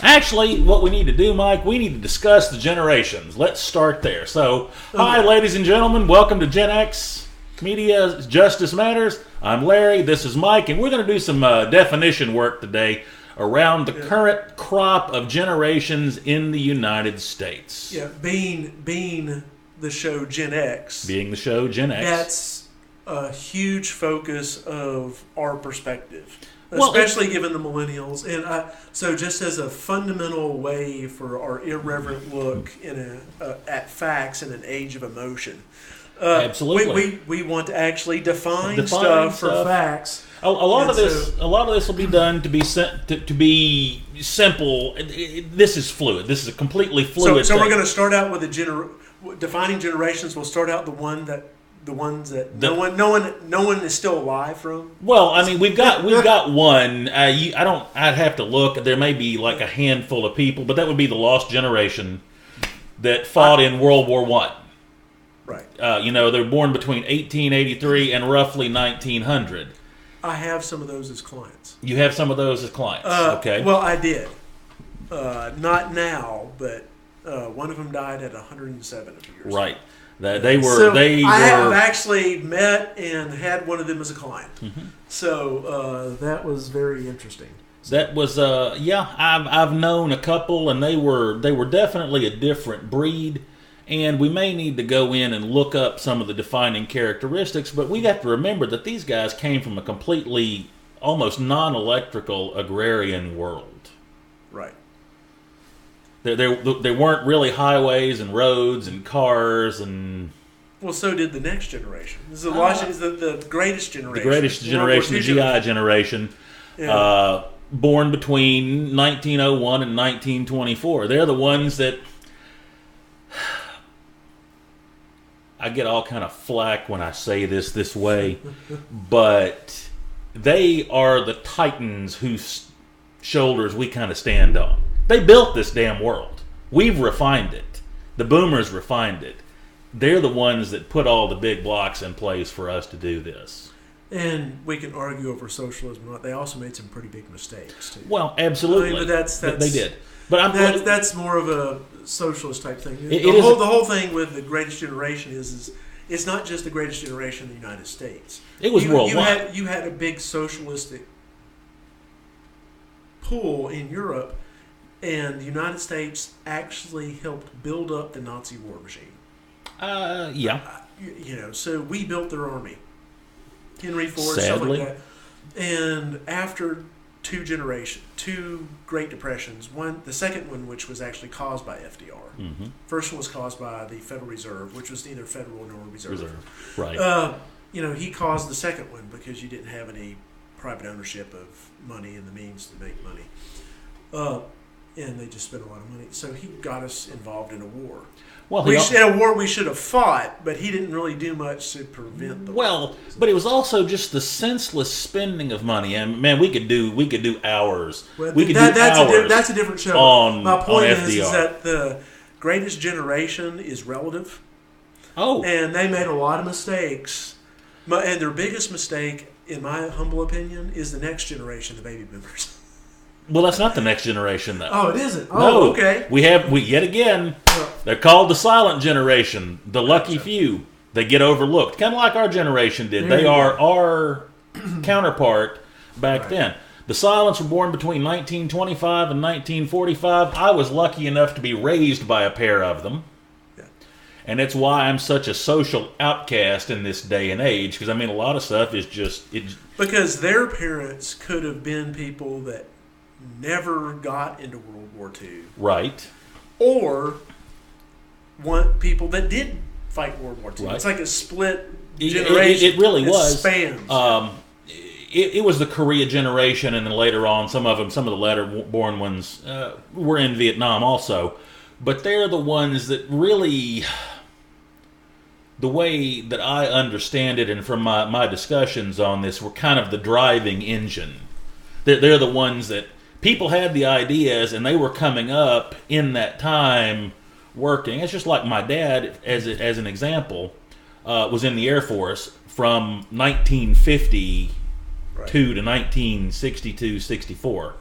Actually, what we need to do, Mike, we need to discuss the generations. Let's start there. So, hi, ladies and gentlemen. Welcome to Gen X Media Justice Matters. I'm Larry. This is Mike, and we're going to do some definition work today around the current crop of generations in the United States. Yeah, being the show Gen X. Being the show Gen X. That's a huge focus of our perspective. Especially given the millennials. And so just as a fundamental way for our irreverent look at facts in an age of emotion. Absolutely. We want to actually define stuff for facts. A lot of this will be done to be simple. This is fluid. This is a completely fluid. So we're going to start out with defining generations. We'll start out the ones that no one is still alive from. Well, I mean, we've got one. I'd have to look. There may be like a handful of people, but that would be the lost generation that fought in World War I. Right. They were born between 1883 and roughly 1900. I have some of those as clients. You have some of those as clients. Okay. Well, I did. Not now, but one of them died at 107 years. Right. I have actually met and had one of them as a client. Mm-hmm. So that was very interesting. That was I've known a couple, and they were definitely a different breed. And we may need to go in and look up some of the defining characteristics, but we have to remember that these guys came from a completely, almost non-electrical agrarian world. Right. There weren't really highways and roads and cars and... Well, so did the next generation. This is the greatest generation. The greatest generation, the GI generation, born between 1901 and 1924. They're the ones that... I get all kind of flack when I say this way, but they are the titans whose shoulders we kind of stand on. They built this damn world. We've refined it. The boomers refined it. They're the ones that put all the big blocks in place for us to do this. And we can argue over socialism or not. They also made some pretty big mistakes, too. Well, absolutely. I mean, but they did. But that's more of a socialist type thing. The whole thing with the greatest generation is it's not just the greatest generation in the United States. It was worldwide. You had a big socialistic pull in Europe, and the United States actually helped build up the Nazi war machine. So we built their army. Henry Ford, stuff like that. And after two Great Depressions. The second one, which was actually caused by FDR. Mm-hmm. First one was caused by the Federal Reserve, which was neither federal nor reserve. Right. He caused the second one because you didn't have any private ownership of money and the means to make money. And they just spent a lot of money. So he got us involved in a war. Well, in a war we should have fought, but he didn't really do much to prevent the war. Well, but it was also just the senseless spending of money. And man, we could do hours. Well, hours. That's a different show. My point is that the greatest generation is relative. Oh, and they made a lot of mistakes. And their biggest mistake, in my humble opinion, is the next generation, the baby boomers. Well, that's not the next generation, though. Oh, it isn't? Oh, no. Okay. We yet again, they're called the silent generation, the lucky few. They get overlooked, kind of like our generation did. They are our counterpart back then. The silents were born between 1925 and 1945. I was lucky enough to be raised by a pair of them. Yeah. And that's why I'm such a social outcast in this day and age, because, I mean, a lot of stuff is just... Because their parents could have been people that never got into World War II. Right. Or people that did fight World War II. Right. It's like a split generation. It really was. Spans. It was the Korea generation, and then later on, some of the latter-born ones were in Vietnam also. But they're the ones that really... The way that I understand it, and from my discussions on this, were kind of the driving engine. They're the ones that... People had the ideas, and they were coming up in that time working. It's just like my dad, as an example, was in the Air Force from 1950 to 1962, 64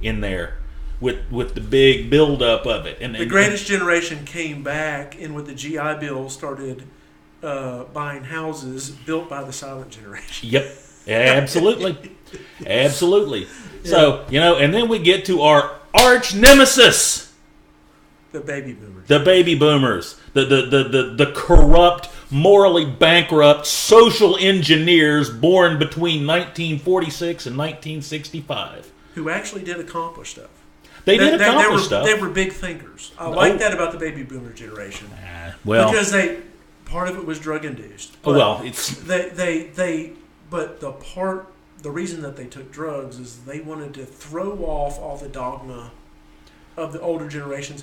in there. with the big buildup of it. And the Greatest Generation came back, and with the GI Bill started buying houses built by the Silent Generation. Yep, absolutely, absolutely. Yeah. So and then we get to our arch nemesis, the baby boomers. The baby boomers, the corrupt, morally bankrupt social engineers born between 1946 and 1965, who actually did accomplish stuff. They did accomplish stuff. They were big thinkers. I like that about the baby boomer generation. Because part of it was drug induced. It's but the reason that they took drugs is they wanted to throw off all the dogma of the older generations.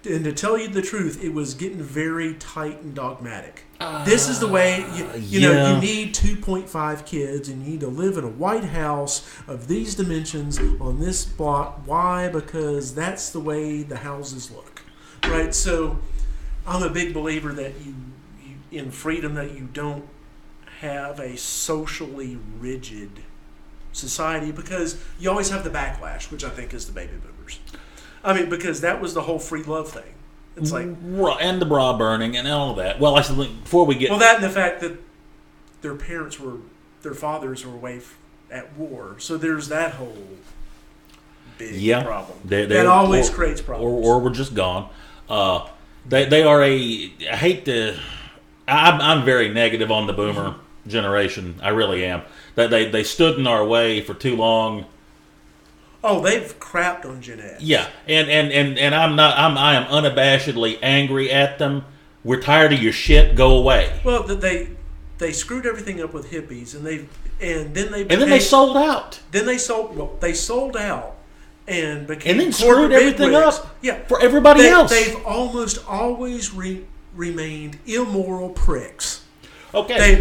And to tell you the truth, it was getting very tight and dogmatic. This is the way, you need 2.5 kids and you need to live in a white house of these dimensions on this block. Why? Because that's the way the houses look. Right? So I'm a big believer that you in freedom, that you don't have a socially rigid society, because you always have the backlash, which I think is the baby boomers. I mean, because that was the whole free love thing. It's like, and the bra burning and all of that. Well, before we get that, and the fact that their fathers were away at war, so there's that whole big problem that always creates problems, or we're just gone. They are I hate to. I'm very negative on the boomer generation. I really am. That they stood in our way for too long. Oh, they've crapped on Gen X. Yeah, and I am unabashedly angry at them. We're tired of your shit. Go away. Well, they screwed everything up with hippies, and then they sold out. Then they sold out and became, and then screwed everything up. Yeah, for everybody else. They've almost always remained immoral pricks. Okay,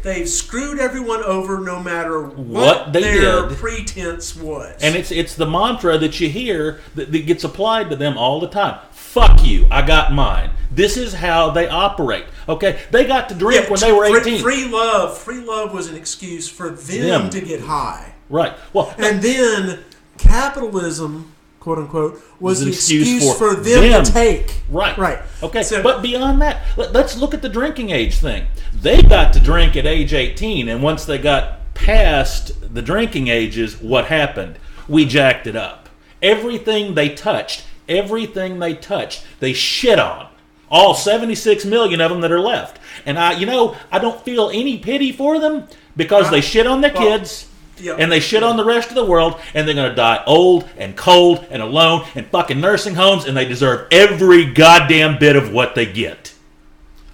they've screwed everyone over, no matter what their pretense was. And it's the mantra that you hear that gets applied to them all the time. Fuck you, I got mine. This is how they operate. Okay, they got to drink when they were 18. Free love was an excuse for them to get high. Right. Well, and then capitalism, quote unquote, was an excuse for them to take. Right. Okay. So, but beyond that, let's look at the drinking age thing. They got to drink at age 18, and once they got past the drinking ages, what happened? We jacked it up. Everything they touched, they shit on. All 76 million of them that are left. And I don't feel any pity for them, because they shit on their kids. And they shit on the rest of the world, and they're going to die old and cold and alone in fucking nursing homes, and they deserve every goddamn bit of what they get.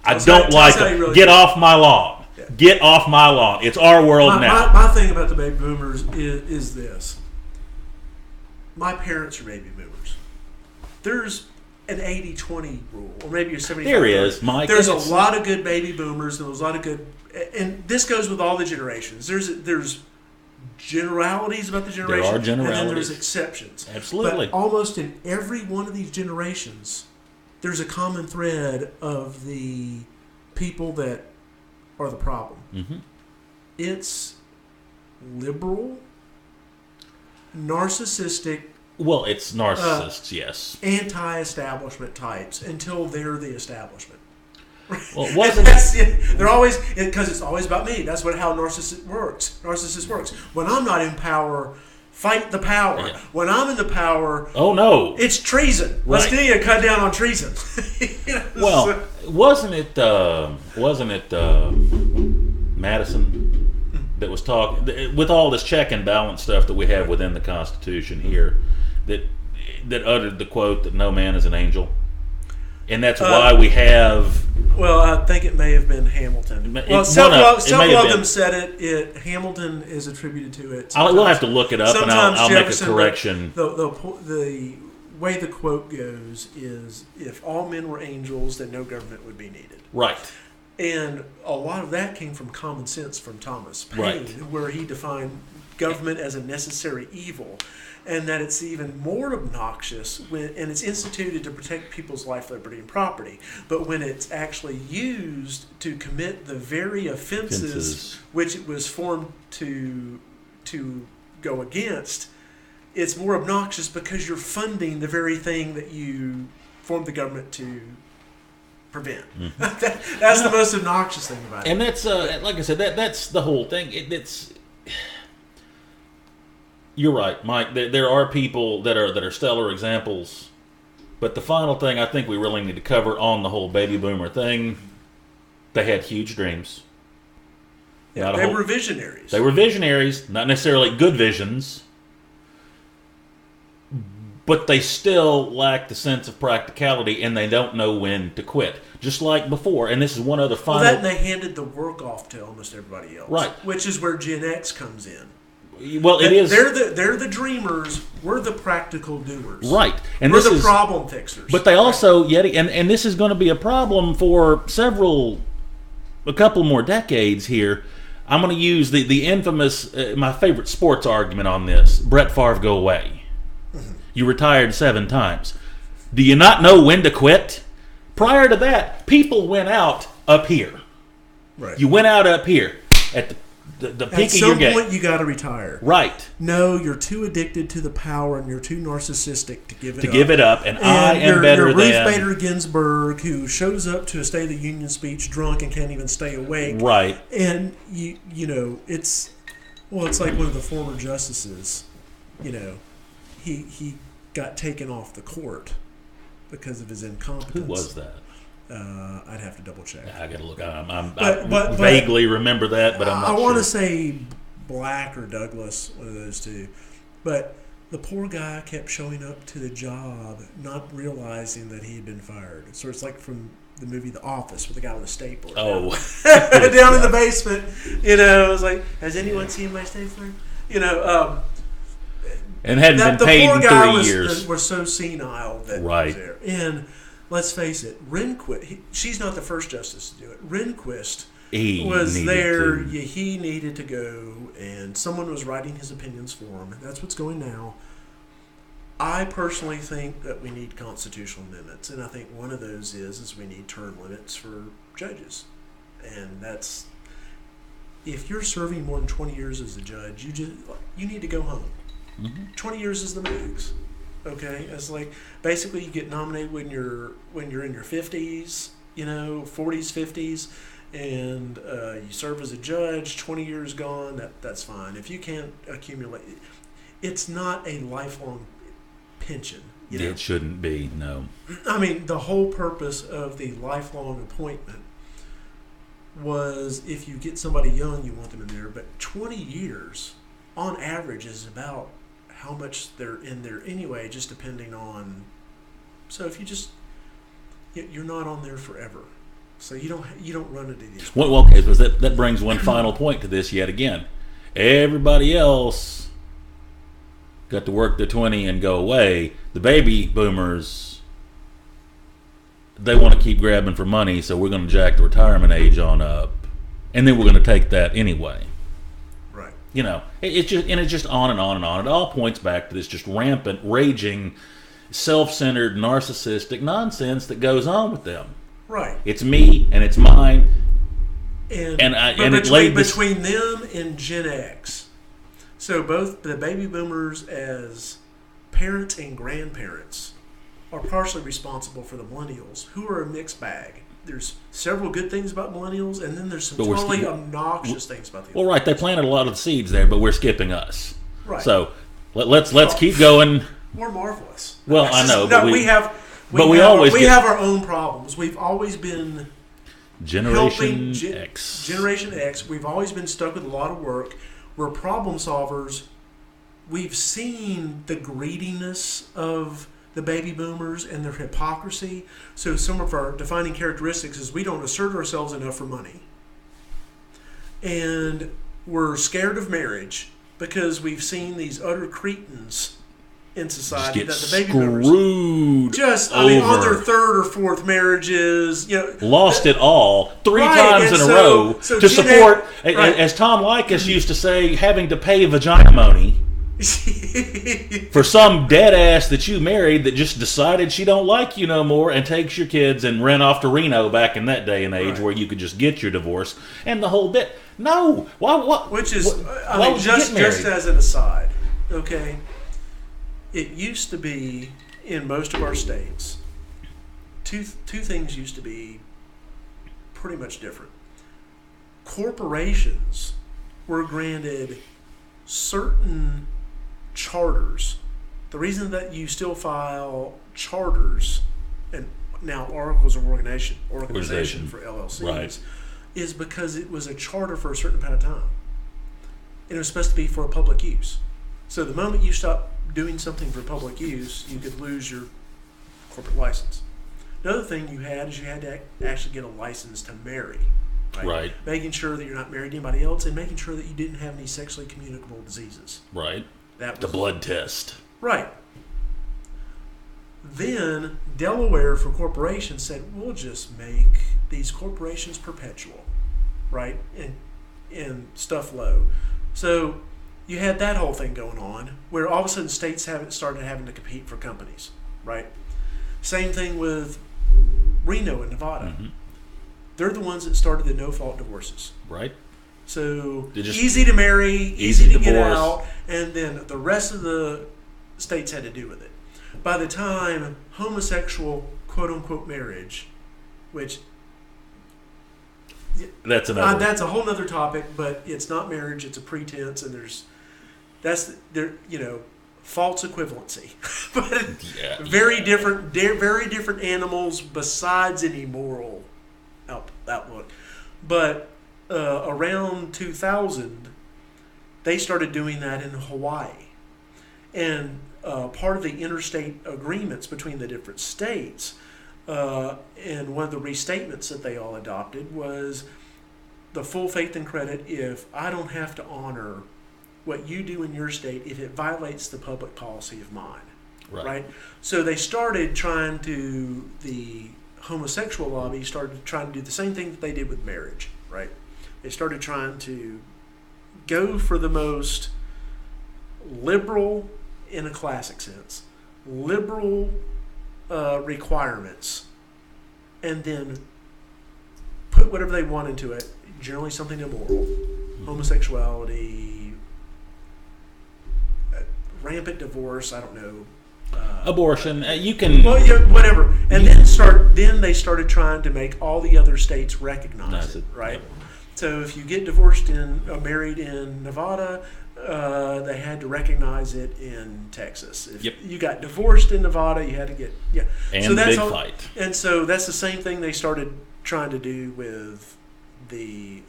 I don't like it. Really get off my lawn. Yeah. Get off my lawn. It's our world now. My thing about the baby boomers is this. My parents are baby boomers. There's an 80-20 rule, or maybe a 75. There is, Mike. There's a lot of good baby boomers, and there's a lot of good, and this goes with all the generations. There's generalities about the generation. There are generalities. And then there's exceptions. Absolutely. But almost in every one of these generations, there's a common thread of the people that are the problem. Mm-hmm. It's liberal, narcissistic. Well, it's narcissists, yes. Anti-establishment types until they're the establishment. Well, they're always, because it's always about me. That's how narcissist works. When I'm not in power, fight the power. Yeah. When I'm in the power, oh no, it's treason. Right. Let's need to cut down on treason. Well, wasn't it Madison that was talking with all this check and balance stuff that we have within the Constitution here, that uttered the quote that no man is an angel. And that's why we have. Well, I think it may have been Hamilton. Several of them said it. Hamilton is attributed to it. We'll have to look it up, and I'll make a correction. The way the quote goes is, "If all men were angels, then no government would be needed." Right. And a lot of that came from Common Sense from Thomas Paine, right, where he defined government as a necessary evil. And that it's even more obnoxious and it's instituted to protect people's life, liberty, and property. But when it's actually used to commit the very offenses which it was formed to go against, it's more obnoxious because you're funding the very thing that you formed the government to prevent. That's the most obnoxious thing about it. And that's like I said, that's the whole thing. It's you're right, Mike. There are people that are stellar examples, but the final thing I think we really need to cover on the whole baby boomer thing, they had huge dreams. Yeah, they were visionaries. They were visionaries, not necessarily good visions, but they still lack the sense of practicality, and they don't know when to quit. Just like before, and this is one other final... Well, that and they handed the work off to almost everybody else. Right. Which is where Gen X comes in. Well, it is... They're the dreamers. We're the practical doers. Right. And we're the problem fixers. But they also... And this is going to be a problem for a couple more decades here. I'm going to use the infamous, my favorite sports argument on this. Brett Favre, go away. Mm-hmm. You retired 7 times. Do you not know when to quit? Prior to that, people went out up here. Right. You went out up here at the peak of your game. At some point, you got to retire. Right. No, you're too addicted to the power, and you're too narcissistic to give it up. And I am better than... Ruth Bader Ginsburg, who shows up to a State of the Union speech drunk and can't even stay awake. Right. And you know, it's like one of the former justices. You know, he got taken off the court because of his incompetence. Who was that? I'd have to double check. I got to look. I vaguely remember that, but I'm not sure. I want to say Black or Douglas, one of those two. But the poor guy kept showing up to the job, not realizing that he had been fired. So it's like from the movie The Office with the guy with the stapler. Oh. Down in the basement. You know, it was like, has anyone seen my stapler? You know, and hadn't been paid in 3 years. We're so senile that right. was there. And let's face it, Rehnquist, she's not the first justice to do it. Rehnquist was there. He needed to go, and someone was writing his opinions for him. And that's what's going now. I personally think that we need constitutional amendments, and I think one of those is we need term limits for judges. And that's, if you're serving more than 20 years as a judge, you need to go home. Mm-hmm. 20 years is the max. Okay, it's like basically you get nominated when you're in your 50s, you know, 40s, 50s, and you serve as a judge. 20 years gone, that's fine. If you can't accumulate, it's not a lifelong pension. You know? It shouldn't be, no. I mean, the whole purpose of the lifelong appointment was if you get somebody young, you want them in there. But 20 years, on average, is about how much they're in there anyway, just depending on... So if you're not on there forever. So you don't run into these... Well, okay, because that brings one final point to this yet again. Everybody else got to work their 20 and go away. The baby boomers, they want to keep grabbing for money, so we're going to jack the retirement age on up. And then we're going to take that anyway. Right. You know, it's just on and on and on. It all points back to this just rampant, raging, self-centered, narcissistic nonsense that goes on with them. Right. It's me and it's mine. Between them and Gen X. So both the baby boomers as parents and grandparents are partially responsible for the millennials, who are a mixed bag. There's several good things about millennials, and then there's some totally obnoxious things about the Well, right, they planted a lot of the seeds there, but we're skipping us. Right. So let's keep going. We're marvelous. Well, I know, but we have our own problems. We've always been Generation X. Generation X. We've always been stuck with a lot of work. We're problem solvers. We've seen the greediness of the baby boomers and their hypocrisy. So some of our defining characteristics is we don't assert ourselves enough for money. And we're scared of marriage because we've seen these utter cretins in society that the baby boomers on their third or fourth marriages, lost it all three times in a row to support, as Tom Likas used to say, having to pay vagina for some dead ass that you married that just decided she don't like you no more and takes your kids and ran off to Reno back in that day and age where you could just get your divorce and the whole bit. No, just as an aside, okay. It used to be in most of our states, two things used to be pretty much different. Corporations were granted certain charters. The reason that you still file charters and now articles of organization for LLCs right. is because it was a charter for a certain amount of time. And it was supposed to be for public use. So the moment you stop doing something for public use, you could lose your corporate license. Another thing you had is you had to actually get a license to marry. Right. Making sure that you're not married to anybody else and making sure that you didn't have any sexually communicable diseases. Right. That was the blood test. Right. Then Delaware for corporations said, we'll just make these corporations perpetual, right? And stuff low. So you had that whole thing going on where all of a sudden states started having to compete for companies, right? Same thing with Reno in Nevada. Mm-hmm. They're the ones that started the no-fault divorces. Right. So easy to marry, easy to get out, and then the rest of the states had to do with it. By the time homosexual quote-unquote marriage, which that's a whole other topic, but it's not marriage; it's a pretense, and there's false equivalency, but very different animals besides any moral outlook. But around 2000, they started doing that in Hawaii, and part of the interstate agreements between the different states, and one of the restatements that they all adopted was the full faith and credit if I don't have to honor what you do in your state if it violates the public policy of mine. Right? So they started trying to, the homosexual lobby started trying to do the same thing that they did with marriage, right? They started trying to go for the most liberal, in a classic sense, liberal requirements, and then put whatever they want into it, generally something immoral, homosexuality, rampant divorce, I don't know. Abortion, you can... Well, yeah, whatever. And then they started trying to make all the other states recognize it, right? Yep. So if you get divorced married in Nevada, they had to recognize it in Texas. If you got divorced in Nevada, you had to get... Yeah. And so that's big fight. And so that's the same thing they started trying to do with the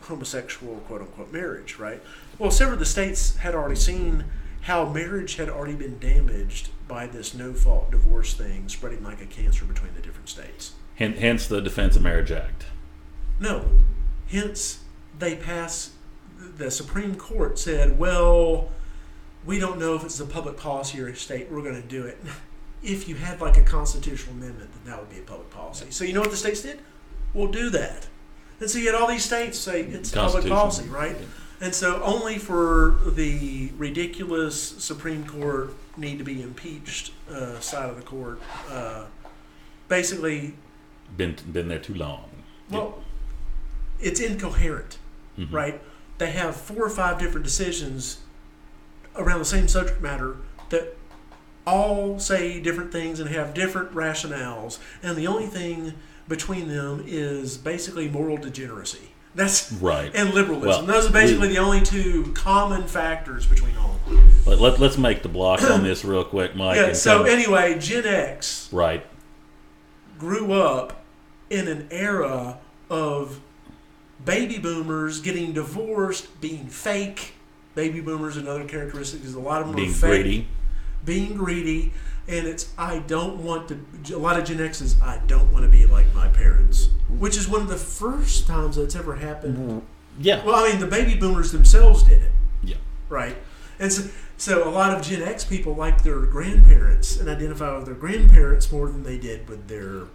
homosexual quote-unquote marriage, right? Well, several of the states had already seen how marriage had already been damaged by this no-fault divorce thing spreading like a cancer between the different states. Hence the Defense of Marriage Act. No. Hence, the Supreme Court said, well, we don't know if it's a public policy or a state, we're going to do it. If you had like a constitutional amendment, then that would be a public policy. So you know what the states did? We'll do that. And so you had all these states say it's public policy, right? Yeah. And so only for the ridiculous Supreme Court need to be impeached side of the court, basically... Been there too long. Well, it's incoherent, right? They have 4 or 5 different decisions around the same subject matter that all say different things and have different rationales, and the only thing between them is basically moral degeneracy. That's right. And liberalism. Well, those are basically the only 2 common factors between all of them. Let's make the block on this real quick, Mike. Yeah. So anyway, Gen X right grew up in an era of baby boomers getting divorced, being fake. Baby boomers, another characteristic is a lot of them being are fake, greedy. Being greedy, and it's a lot of Gen X's, I don't want to be like my parents, which is one of the first times that's ever happened. Yeah. Well, I mean, the baby boomers themselves did it. Yeah. Right? And so a lot of Gen X people like their grandparents and identify with their grandparents more than they did with their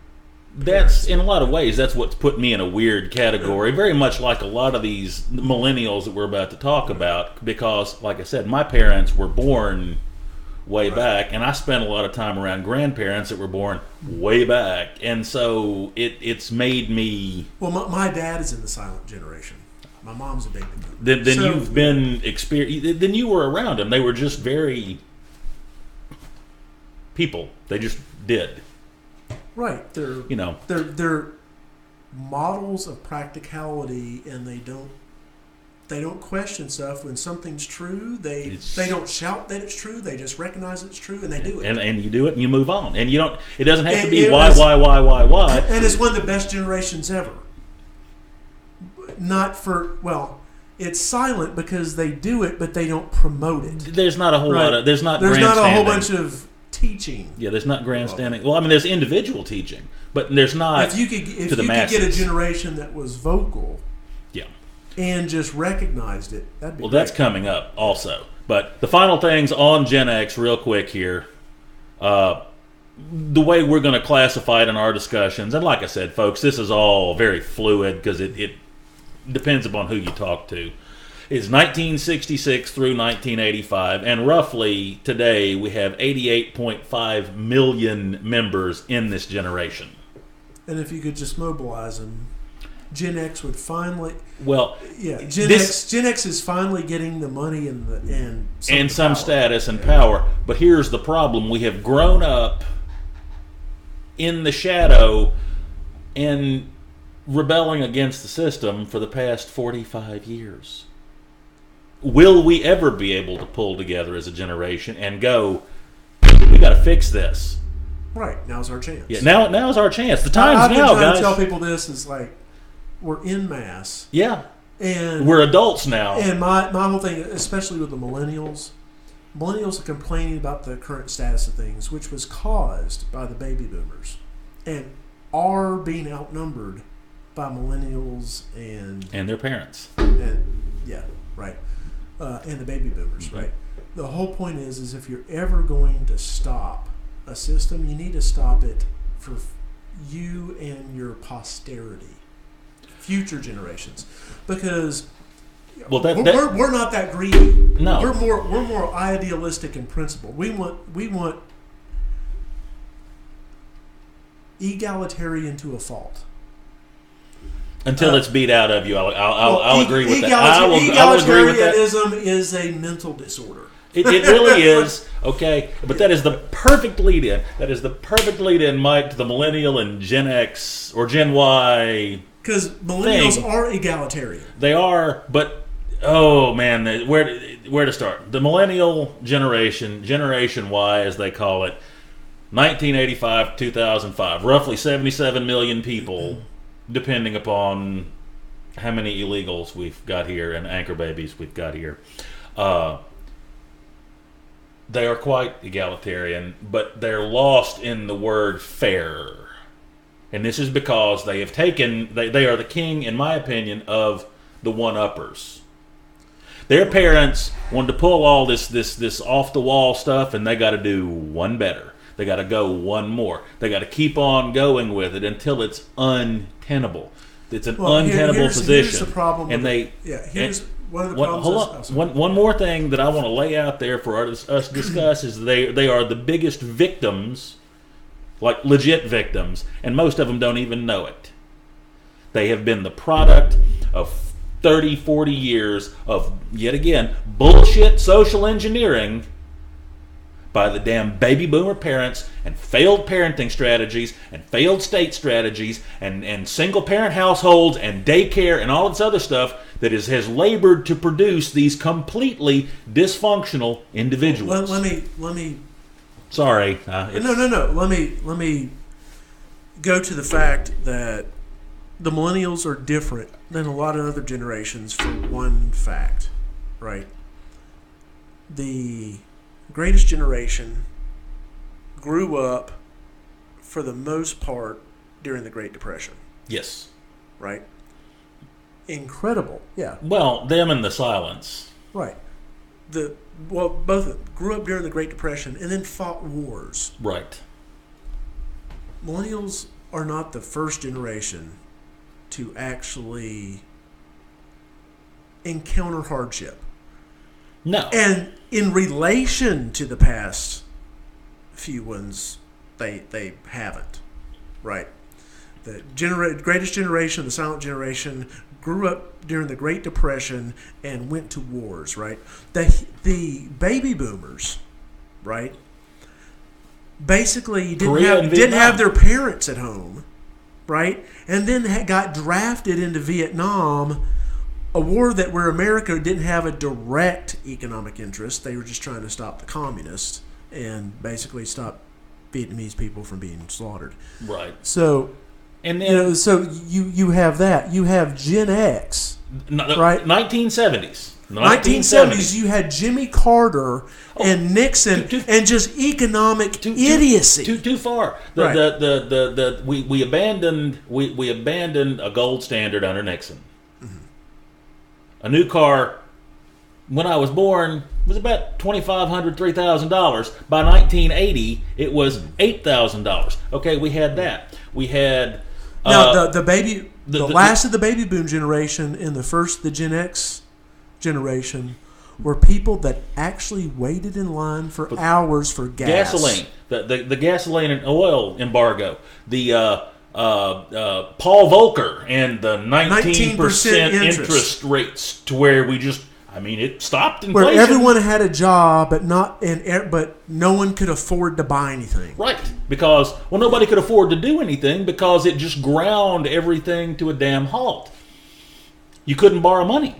That's, in a lot of ways, that's what's put me in a weird category, very much like a lot of these millennials that we're about to talk about, because, like I said, my parents were born way back, and I spent a lot of time around grandparents that were born way back, and so it's made me... Well, my dad is in the silent generation. My mom's a baby boomer. Then you've been then you were around them. They were just very people. They just did. Right. They're models of practicality, and they don't question stuff. When something's true, they don't shout that it's true. They just recognize it's true, and they do it. And you do it, and you move on. And you don't. It doesn't have to be why. And it's one of the best generations ever. It's silent because they do it, but they don't promote it. There's not a whole lot of. There's not a whole bunch of teaching. Yeah, there's not grandstanding. Well, I mean, there's individual teaching, but there's not. If you could get a generation that was vocal, and just recognized it, that'd be great. That's coming up also. But the final things on Gen X, real quick here. The way we're going to classify it in our discussions, and like I said, folks, this is all very fluid because it depends upon who you talk to, is 1966 through 1985, and roughly today we have 88.5 million members in this generation. And if you could just mobilize them, Gen X would finally. Well, Gen X is finally getting the money and some status and power. But here's the problem: we have grown up in the shadow and rebelling against the system for the past 45 years. Will we ever be able to pull together as a generation and go, we got to fix this? Right, now's our chance. Yeah, now's our chance. The time's now, guys. I've been trying to tell people this is like, we're en masse. Yeah. And we're adults now. And my whole thing, especially with the millennials are complaining about the current status of things, which was caused by the baby boomers, and are being outnumbered by millennials and their parents. And the baby boomers, right? The whole point is if you're ever going to stop a system, you need to stop it for you and your posterity, future generations, because we're not that greedy. No, we're more idealistic in principle. We want egalitarian to a fault. Until it's beat out of you, I'll agree with that. I will agree with that. Egalitarianism is a mental disorder. It really is. Okay, but that is the perfect lead-in. That is the perfect lead-in, Mike, to the millennial and Gen X or Gen Y. Because millennials are egalitarian. They are, but oh man, where to start? The millennial generation, Generation Y, as they call it, 1985 2005, roughly 77 million people. Depending upon how many illegals we've got here and anchor babies we've got here. They are quite egalitarian, but they're lost in the word fair. And this is because they have they are the king, in my opinion, of the one-uppers. Their parents wanted to pull all this off-the-wall stuff, and they got to do one better. They got to go one more. They got to keep on going with it until it's untenable. It's an untenable position. Here's the problem. And here's one of the problems. One more thing that I want to lay out there for us to discuss is they are the biggest victims, like legit victims, and most of them don't even know it. They have been the product of 30, 40 years of, yet again, bullshit social engineering by the damn baby boomer parents and failed parenting strategies and failed state strategies and single parent households and daycare and all this other stuff that has labored to produce these completely dysfunctional individuals. Let me. Sorry. No. Let me go to the fact that the millennials are different than a lot of other generations for one fact, right? The greatest generation grew up, for the most part, during the Great Depression. Yes. Right? Incredible. Yeah. Well, them and the silence. Right. Both of them grew up during the Great Depression and then fought wars. Right. Millennials are not the first generation to actually encounter hardship. No. And in relation to the past few ones, they haven't. Right. The greatest generation, the silent generation, grew up during the Great Depression and went to wars, right? The baby boomers, right, basically Korea and didn't have Vietnam. their parents at home, right? And then got drafted into Vietnam, a war where America didn't have a direct economic interest. They were just trying to stop the communists and basically stop Vietnamese people from being slaughtered. Right. So, And then so you have that. You have Gen X, right? 1970s. 1970s, you had Jimmy Carter and Nixon and just economic idiocy. Too far. We abandoned a gold standard under Nixon. Mm-hmm. A new car when I was born was about $2,500, $3,000. By 1980, it was $8,000. Okay, we had that. We had now the last of the baby boom generation and the Gen X generation were people that actually waited in line for hours for gas. Gasoline, the gasoline and oil embargo, the Paul Volcker and the 19% interest rates, to where it stopped inflation. Where everyone had a job, but no one could afford to buy anything. Right, because nobody could afford to do anything because it just ground everything to a damn halt. You couldn't borrow money.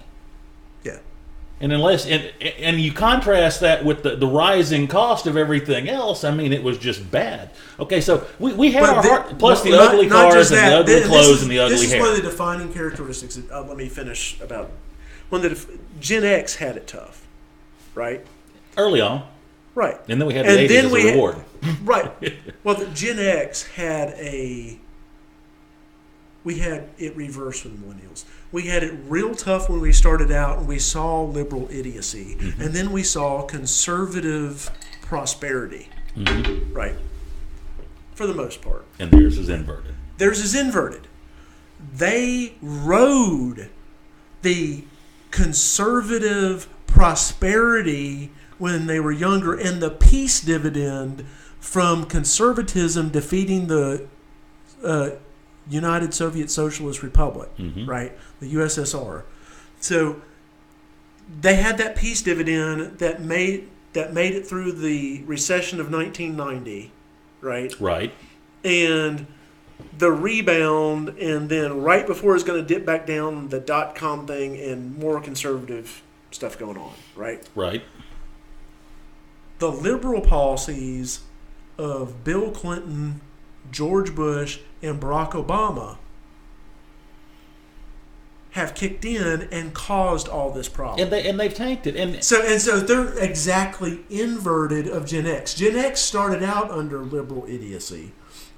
And and you contrast that with the rising cost of everything else, it was just bad. Okay, so we had plus the ugly cars and the ugly clothes and the ugly hair. This is one of the defining characteristics. Let me finish about Gen X had it tough, right? Early on. Right. And then we had the 80s as a reward. Right. Well, the Gen X had we had it reversed with millennials. We had it real tough when we started out, and we saw liberal idiocy, mm-hmm. and then we saw conservative prosperity, mm-hmm. right? For the most part. And theirs is inverted. They rode the conservative prosperity when they were younger, and the peace dividend from conservatism defeating the United Soviet Socialist Republic, mm-hmm. right? The USSR. So they had that peace dividend that made it through the recession of 1990, right? Right. And the rebound, and then right before it's going to dip back down, the .com thing and more conservative stuff going on, right? Right. The liberal policies of Bill Clinton, George Bush, and Barack Obama have kicked in and caused all this problem. And they've tanked it. And so they're exactly inverted of Gen X. Gen X started out under liberal idiocy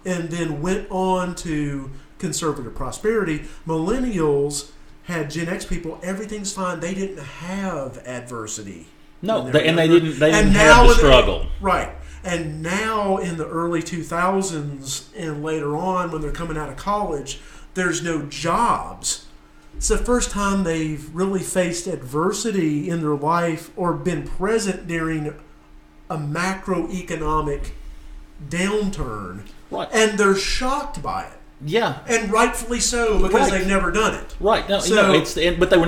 and then went on to conservative prosperity. Millennials had Gen X people, everything's fine. They didn't have adversity. No, they didn't have the struggle. Right. And now in the early 2000s and later on when they're coming out of college, there's no jobs. It's the first time they've really faced adversity in their life or been present during a macroeconomic downturn. Right. And they're shocked by it. Yeah. And rightfully so, because they've never done it. Right. No, but they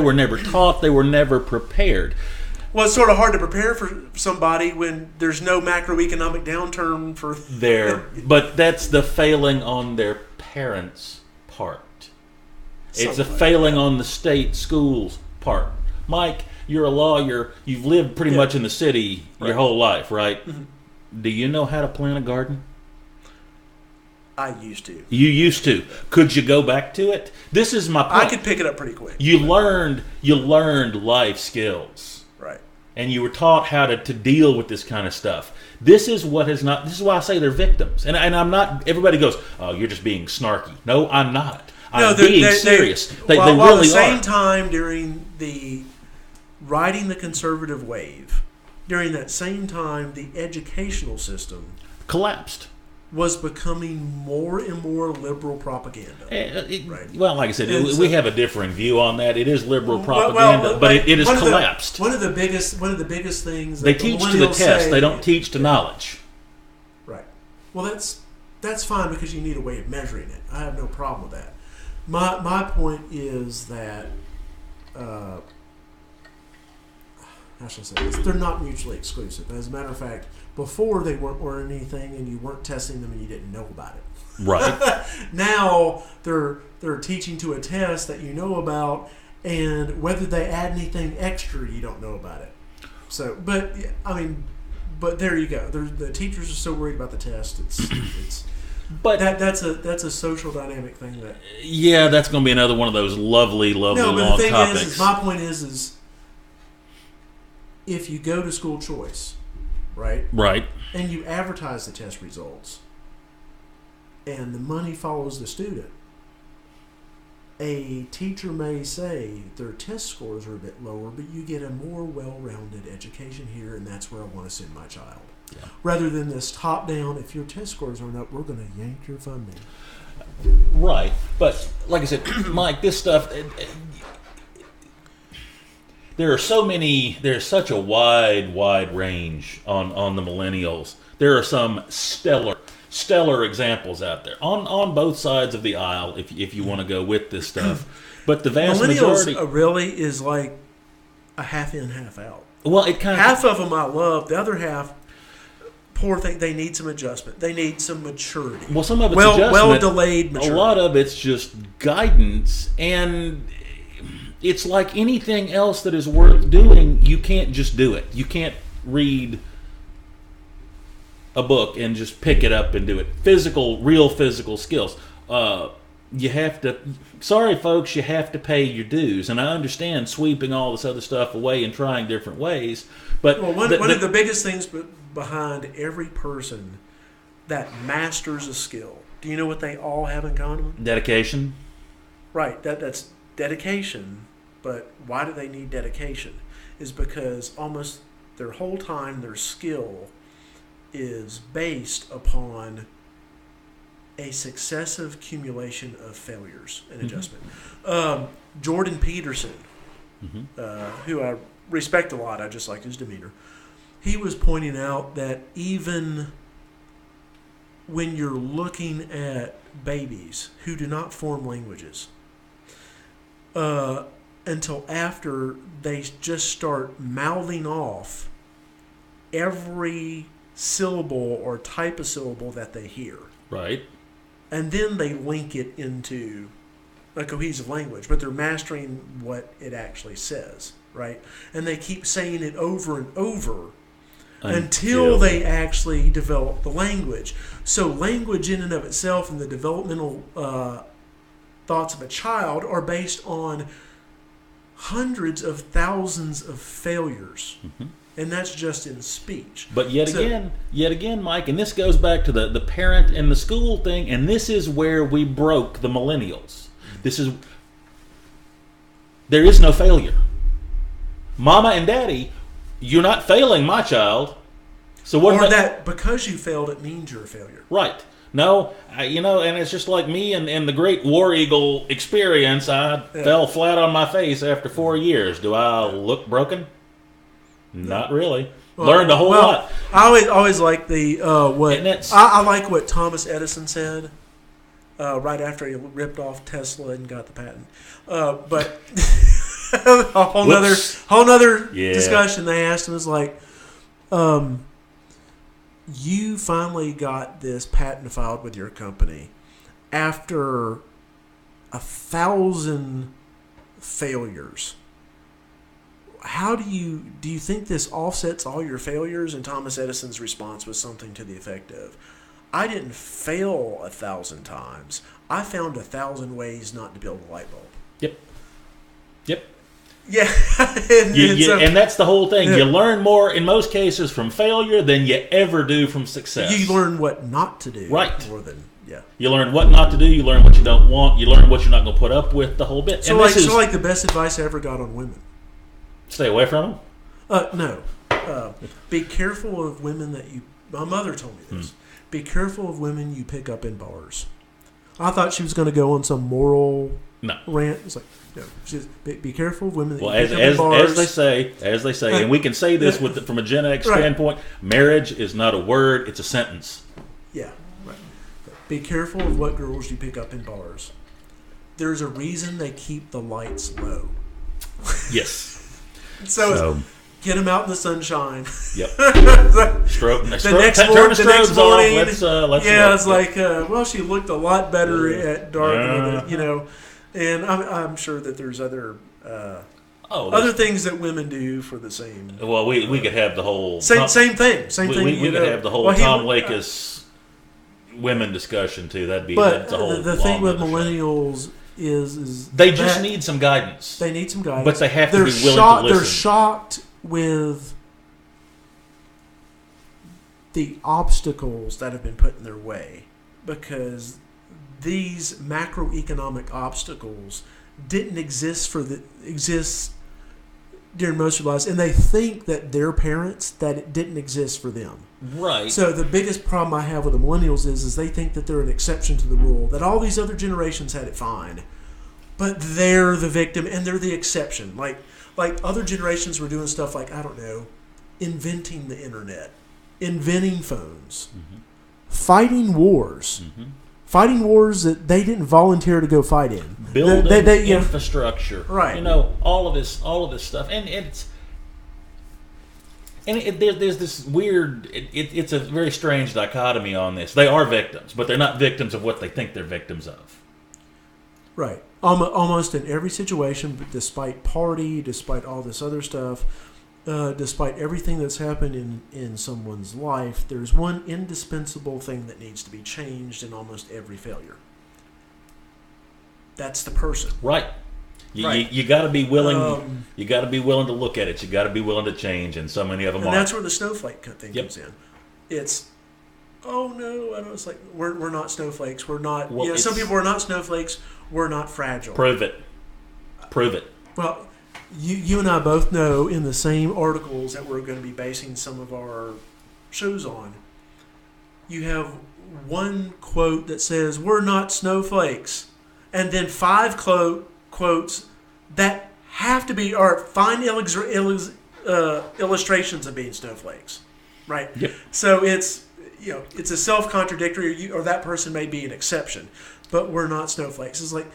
were never taught, they were never prepared. Well, it's sort of hard to prepare for somebody when there's no macroeconomic downturn for but that's the failing on their parents' part. It's a failing on the state schools' part. Mike, you're a lawyer. You've lived pretty much in the city your whole life, right? Mm-hmm. Do you know how to plant a garden? I used to. You used to. Could you go back to it? This is my point. I could pick it up pretty quick. You learned life skills. Right. And you were taught how to deal with this kind of stuff. This is why I say they're victims. And I'm not, everybody goes, oh, you're just being snarky. No, I'm not. I'm being serious. They really are. At the same time, during the riding the conservative wave, during that same time, the educational system collapsed. Was becoming more and more liberal propaganda. Right. Well, like I said, we have a differing view on that. It is liberal propaganda, but it has collapsed. One of the biggest things they teach to the test. They don't teach to knowledge. Right. Well, that's fine because you need a way of measuring it. I have no problem with that. My point is that how should I say this? They're not mutually exclusive. As a matter of fact, Before they weren't learning anything, and you weren't testing them, and you didn't know about it. Right. Now they're teaching to a test that you know about, and whether they add anything extra, you don't know about it. So, but there you go. The teachers are so worried about the test. It's but that's a social dynamic thing that. Yeah, that's going to be another one of those lovely long topics. Is my point is if you go to school choice, right, and you advertise the test results, and the money follows the student, a teacher may say their test scores are a bit lower, but you get a more well-rounded education here, and that's where I want to send my child. Yeah. Rather than this top-down, if your test scores aren't up, we're going to yank your funding. Right. But like I said, Mike, this stuff, there's such a wide range on the millennials. There are some stellar examples out there on both sides of the aisle if you want to go with this stuff. But the vast majority really is like a half in, half out. Well, it kind of half of them I love, the other half, poor thing, they need some adjustment. They need some maturity. Well, some of it's adjustment. Well delayed maturity. A lot of it's just guidance, and it's like anything else that is worth doing. You can't just do it. You can't read a book and just pick it up and do it. Real physical skills. You have to. Sorry, folks, you have to pay your dues, and I understand sweeping all this other stuff away and trying different ways. But one of the biggest things behind every person that masters a skill, do you know what they all have in common? Dedication. Right. That's dedication. But why do they need dedication? Is because almost their whole time, their skill is based upon a successive accumulation of failures and adjustment. Jordan Peterson, who I respect a lot, I just like his demeanor, he was pointing out that even when you're looking at babies who do not form languages, until after they just start mouthing off every syllable or type of syllable that they hear. Right. And then they link it into a cohesive language, but they're mastering what it actually says, right? And they keep saying it over and over until they actually develop the language. So language in and of itself and the developmental thoughts of a child are based on hundreds of thousands of failures. And that's just in speech. But yet again, Mike, and this goes back to the parent and the school thing, and this is where we broke the millennials. There is no failure. Mama and Daddy, you're not failing my child. So what? Or that because you failed, it means you're a failure. Right. No, and it's just like me and the great War Eagle experience. I fell flat on my face after 4 years. Do I look broken? Not really. Learned a whole lot. I always like the I like what Thomas Edison said right after he ripped off Tesla and got the patent. But a whole nother discussion. They asked him was like, you finally got this patent filed with your company after 1,000 failures. How do you think this offsets all your failures? And Thomas Edison's response was something to the effect of, I didn't fail 1,000 times. I found 1,000 ways not to build a light bulb. Yep. Yeah. And that's the whole thing. Yeah. You learn more, in most cases, from failure than you ever do from success. You learn what not to do. Right. More than, yeah. You learn what not to do. You learn what you don't want. You learn what you're not going to put up with, the whole bit. So, like the best advice I ever got on women. Stay away from them? No. Be careful of women that you... My mother told me this. Be careful of women you pick up in bars. I thought she was going to go on some moral rant. It's like, no. Be careful of women that you pick up in bars. As they say, and we can say this from a Gen X standpoint, marriage is not a word, it's a sentence. Yeah. Right. Be careful of what girls you pick up in bars. There's a reason they keep the lights low. Yes. So Get them out in the sunshine. Yep. The next morning, let's yeah, it's like, well, she looked a lot better at dark, and I'm sure that there's other things that women do for the same. Well, we could have the whole same thing. We could have the whole Tom Lakis women discussion too. That's a whole. The thing with millennials is they just need some guidance. They need some guidance, but they have to be willing to listen. They're shocked with the obstacles that have been put in their way, because these macroeconomic obstacles didn't exist during most of their lives, and they think that their parents, that it didn't exist for them. Right. So the biggest problem I have with the millennials is they think that they're an exception to the rule, that all these other generations had it fine, but they're the victim and they're the exception. Like other generations were doing stuff like, I don't know, inventing the internet, inventing phones, fighting wars. Fighting wars that they didn't volunteer to go fight in. Building infrastructure. Right. All of this stuff. There's this weird, it's a very strange dichotomy on this. They are victims, but they're not victims of what they think they're victims of. Right. Almost in every situation, but despite party, despite all this other stuff, despite everything that's happened in someone's life, there's one indispensable thing that needs to be changed in almost every failure. That's the person. Right. You got to be willing. You got to be willing to look at it. You got to be willing to change, and so many of them are. And that's where the snowflake thing comes in. It's, oh no, I don't. It's like we're not snowflakes. We're not. Well, some people are not snowflakes. We're not fragile. Prove it. Well, you and I both know in the same articles that we're going to be basing some of our shows on, you have one quote that says, "We're not snowflakes," and then 5 quotes that have to be, or fine illustrations of being snowflakes, right? Yep. So it's a self-contradictory, or that person may be an exception, but we're not snowflakes. It's like,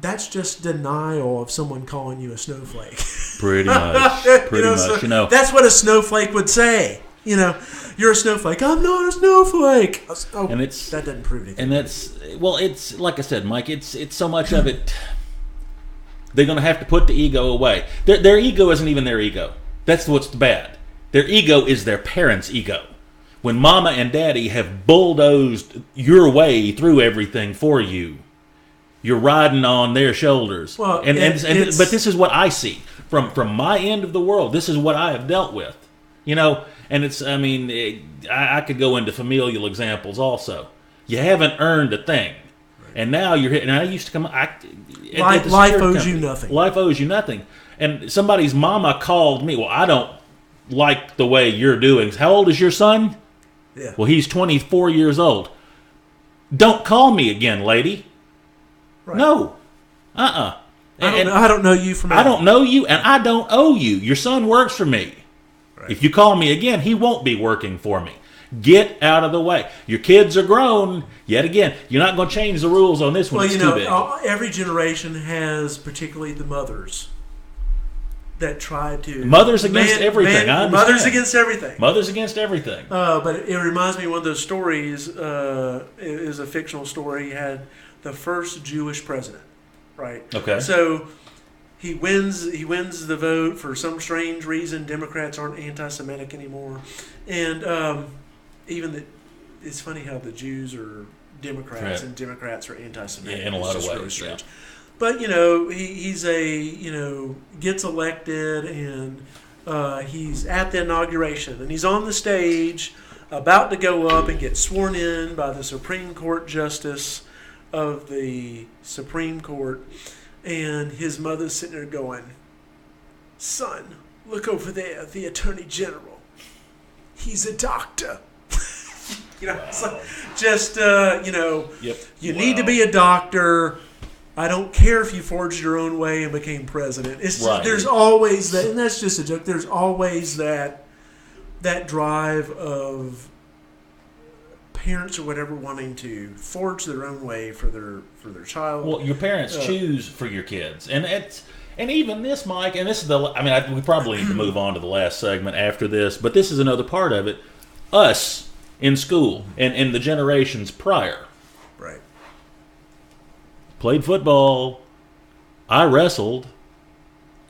that's just denial of someone calling you a snowflake. Pretty much. That's what a snowflake would say. You're a snowflake. I'm not a snowflake. Oh, and that doesn't prove anything. And it's like I said, Mike. It's so much of it. They're going to have to put the ego away. Their ego isn't even their ego. That's what's bad. Their ego is their parents' ego. When Mama and Daddy have bulldozed your way through everything for you, you're riding on their shoulders. Well, but this is what I see from my end of the world. This is what I have dealt with. And it's, I could go into familial examples also. You haven't earned a thing. And now you're hitting, and I used to come, life owes you nothing. Life owes you nothing. And somebody's mama called me, well, I don't like the way you're doing. How old is your son? Yeah. Well, he's 24 years old. Don't call me again, lady. Right. No. I don't know you from I don't know you, and I don't owe you. Your son works for me. Right. If you call me again, he won't be working for me. Get out of the way. Your kids are grown. Yet again, you're not going to change the rules on this one. Well, it's too big. Every generation has, particularly the mothers, that try to... Mothers against everything. I understand. Mothers against everything. Mothers against everything. But it reminds me of one of those stories. It is a fictional story. He had the first Jewish president, right? Okay. So he wins the vote for some strange reason. Democrats aren't anti-Semitic anymore, and it's funny how the Jews are Democrats and Democrats are anti-Semitic. Yeah, in a lot of ways. Really strange. Yeah. But he's gets elected, and he's at the inauguration, and he's on the stage about to go up and get sworn in by the Supreme Court Justice of the Supreme Court, and his mother's sitting there going, "Son, look over there, the Attorney General. He's a doctor." It's like, just Yep. You need to be a doctor. I don't care if you forged your own way and became president. It's just, there's always that, and that's just a joke. There's always that drive of parents or whatever wanting to forge their own way for their child. Well, your parents choose for your kids, and And even this, Mike, and this is we probably need to move on to the last segment after this, but this is another part of it. Us in school and the generations prior. Right. Played football. I wrestled.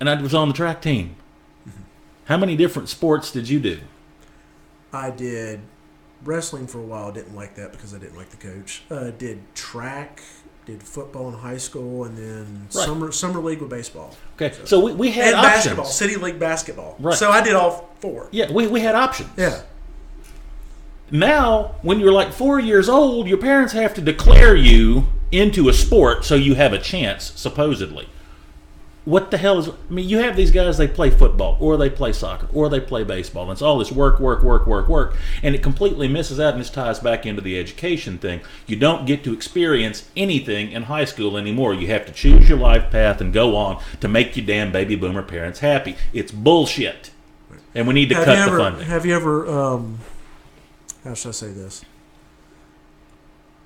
And I was on the track team. Mm-hmm. How many different sports did you do? I did wrestling for a while. I didn't like that because I didn't like the coach. Did track, did football in high school, and then summer league with baseball. Okay, so we had and options. Basketball, city league basketball. Right. So I did all 4. Yeah, we had options. Yeah. Now, when you're like 4 years old, your parents have to declare you into a sport so you have a chance, supposedly. What the hell is... I mean, you have these guys, they play football, or they play soccer, or they play baseball, and it's all this work, and it completely misses out, and this ties back into the education thing. You don't get to experience anything in high school anymore. You have to choose your life path and go on to make your damn baby boomer parents happy. It's bullshit. And we need to cut the funding. Have you ever... how should I say this?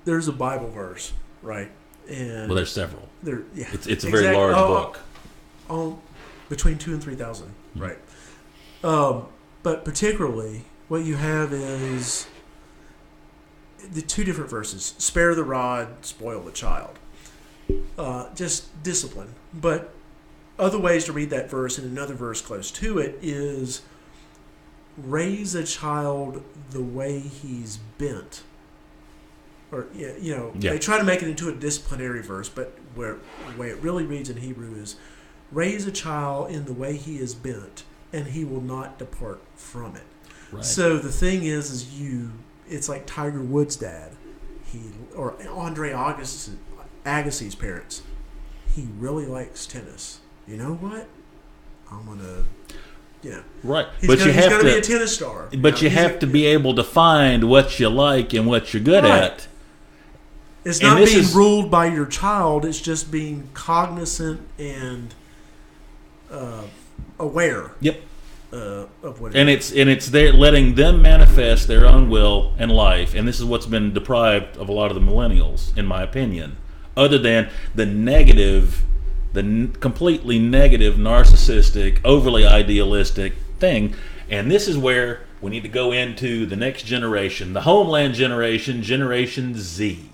There's a Bible verse, right? And well, there's several. It's a very exactly, large book. Between 2,000 and 3,000, right? But particularly, what you have is the 2 different verses: "Spare the rod, spoil the child." Just discipline. But other ways to read that verse, and another verse close to it, is raise a child the way he's bent. Or they try to make it into a disciplinary verse, but the way it really reads in Hebrew is, raise a child in the way he is bent, and he will not depart from it. Right. So the thing is it's like Tiger Woods' dad, or Andre Agassi's parents. He really likes tennis. You know what? I'm gonna, right. He's gonna be a tennis star. But you have to be able to find what you like and what you're good at. It's not being ruled by your child. It's just being cognizant and aware. Yep. Of what it's there, letting them manifest their own will and life, and this is what's been deprived of a lot of the millennials, in my opinion. Other than the completely negative, narcissistic, overly idealistic thing, and this is where we need to go into the next generation, the Homeland generation, Generation Z.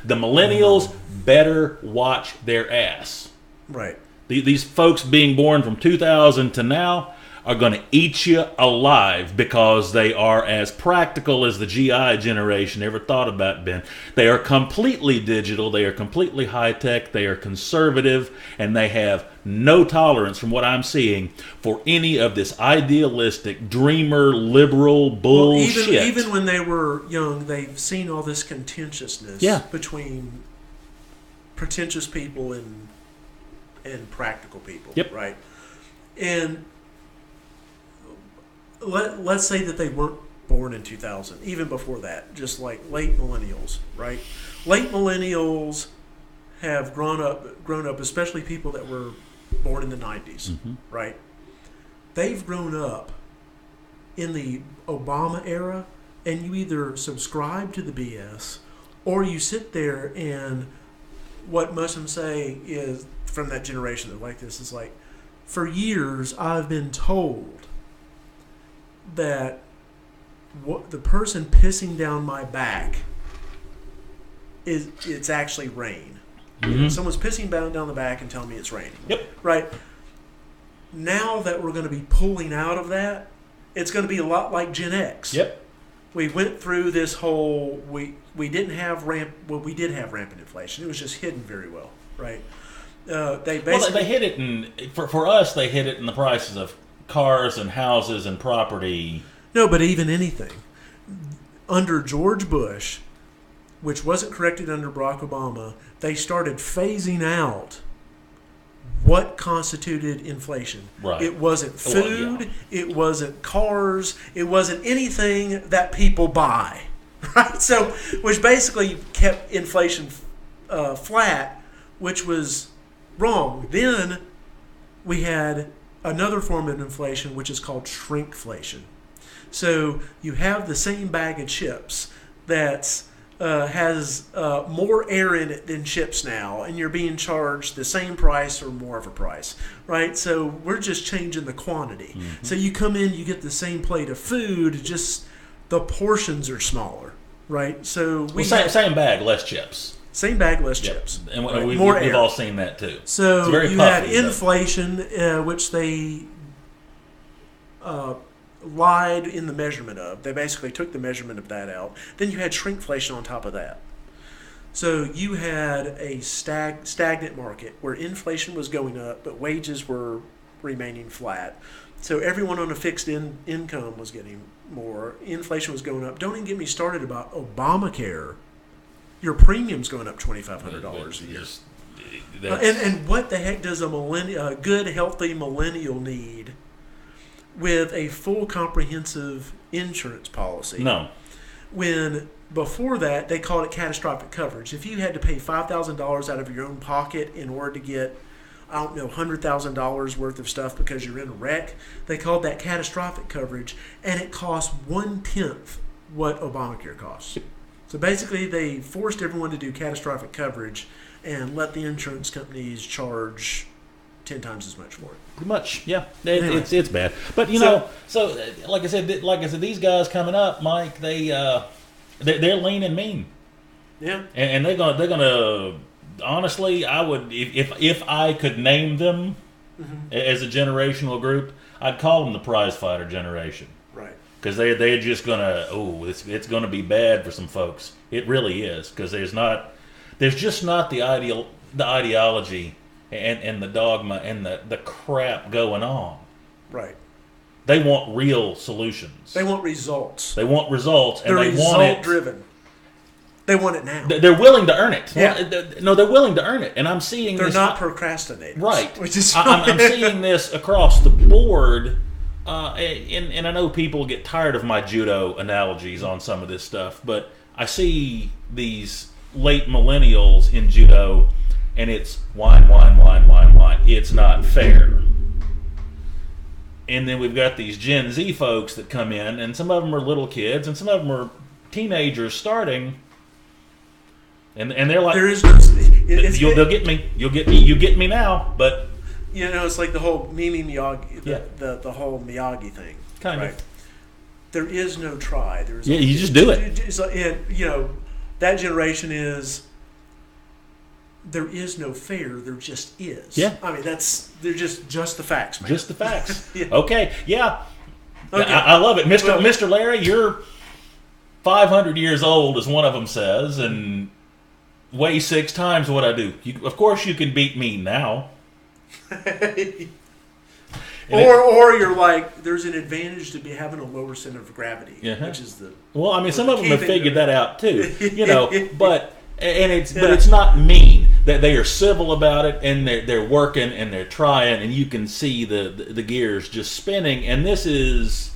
The millennials better watch their ass. Right. These folks being born from 2000 to now are going to eat you alive because they are as practical as the GI generation ever thought about being. They are completely digital, they are completely high-tech, they are conservative, and they have no tolerance, from what I'm seeing, for any of this idealistic, dreamer, liberal bullshit. Well, even when they were young, they've seen all this contentiousness between pretentious people and practical people. Yep. Right? And let's say that they weren't born in 2000, even before that, just like late millennials, right? Late millennials have grown up, especially people that were born in the 90s, right? They've grown up in the Obama era, and you either subscribe to the BS or you sit there, and what most of them say is, from that generation that like this, is like, for years I've been told that the person pissing down my back it's actually rain. Someone's pissing down the back and telling me it's raining. Yep. Right. Now that we're going to be pulling out of that, it's going to be a lot like Gen X. Yep. We went through this whole we didn't have we did have rampant inflation. It was just hidden very well, right? They hit it for us. They hit it in the prices of cars and houses and property. No, but even anything. Under George Bush, which wasn't corrected under Barack Obama, they started phasing out what constituted inflation. Right. It wasn't food, it wasn't cars, it wasn't anything that people buy. Right? So, which basically kept inflation flat, which was wrong. Then we had another form of inflation, which is called shrinkflation. So you have the same bag of chips that's has more air in it than chips now, and you're being charged the same price or more of a price, right? So we're just changing the quantity. Mm-hmm. So you come in, you get the same plate of food, just the portions are smaller, right? So same bag, less chips. Same bag, less chips. And right? we've all seen that too. So it's very you puffy, had inflation, which they lied in the measurement of. They basically took the measurement of that out. Then you had shrinkflation on top of that. So you had a stagnant market where inflation was going up, but wages were remaining flat. So everyone on a fixed income was getting more. Inflation was going up. Don't even get me started about Obamacare. Your premium's going up $2,500 a year. And what the heck does a good, healthy millennial need with a full comprehensive insurance policy? No. When before that, they called it catastrophic coverage. If you had to pay $5,000 out of your own pocket in order to get, $100,000 worth of stuff because you're in a wreck, they called that catastrophic coverage, and it cost 1/10 what Obamacare costs. So basically, they forced everyone to do catastrophic coverage and let the insurance companies charge 10 times as much for it. Pretty much, yeah. It's bad. But so like I said, these guys coming up, Mike, they're lean and mean. Yeah. And they're gonna honestly, I would if I could name them as a generational group, I'd call them the prize fighter generation. Right. Because they're just gonna it's gonna be bad for some folks. It really is, because there's just not the ideology and the dogma and the crap going on. Right. They want real solutions. They want results. They want results, and they're they want it. Result driven. They want it now. They're willing to earn it. Yeah. They're willing to earn it, and I'm seeing they're this. Not procrastinators. Right. Which is I'm seeing this across the board, and I know people get tired of my judo analogies on some of this stuff, but I see these late millennials in judo, and it's whine. It's not fair. And then we've got these Gen Z folks that come in, and some of them are little kids, and some of them are teenagers starting, and they're like, there is no, they'll get me. You get me now, but it's like the whole Miyagi, the whole Miyagi thing. Kind of. There is no try. There's you just do it. And that generation is. There is no fair. There just is. Yeah. I mean, they're just the facts, man. Just the facts. Yeah. Okay. Yeah. Okay. I love it, Mr. Larry. You're 500 years old, as one of them says, and weigh 6 times what I do. Of course, you can beat me now. Or you're like, there's an advantage to be having a lower center of gravity, which is the. Well, I mean, some of them have figured that out too, but it's not mean. That they are civil about it, and they're working and they're trying, and you can see the gears just spinning. And this is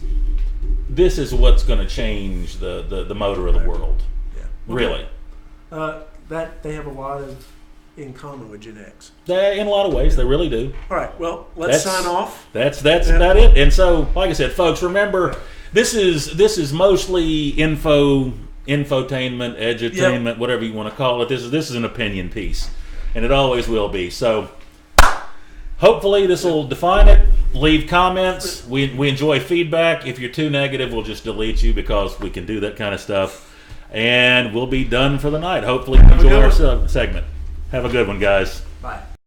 what's going to change the motor of the world. Yeah, really. That they have a lot in common with Gen X. In a lot of ways, they really do. All right, well, let's sign off. That's about it. And so, like I said, folks, remember this is mostly infotainment, edutainment, whatever you want to call it. This is an opinion piece, and it always will be. So hopefully this will define it. Leave comments. We enjoy feedback. If you're too negative, we'll just delete you, because we can do that kind of stuff. And we'll be done for the night. Hopefully you enjoy our segment. Have a good one, guys. Bye.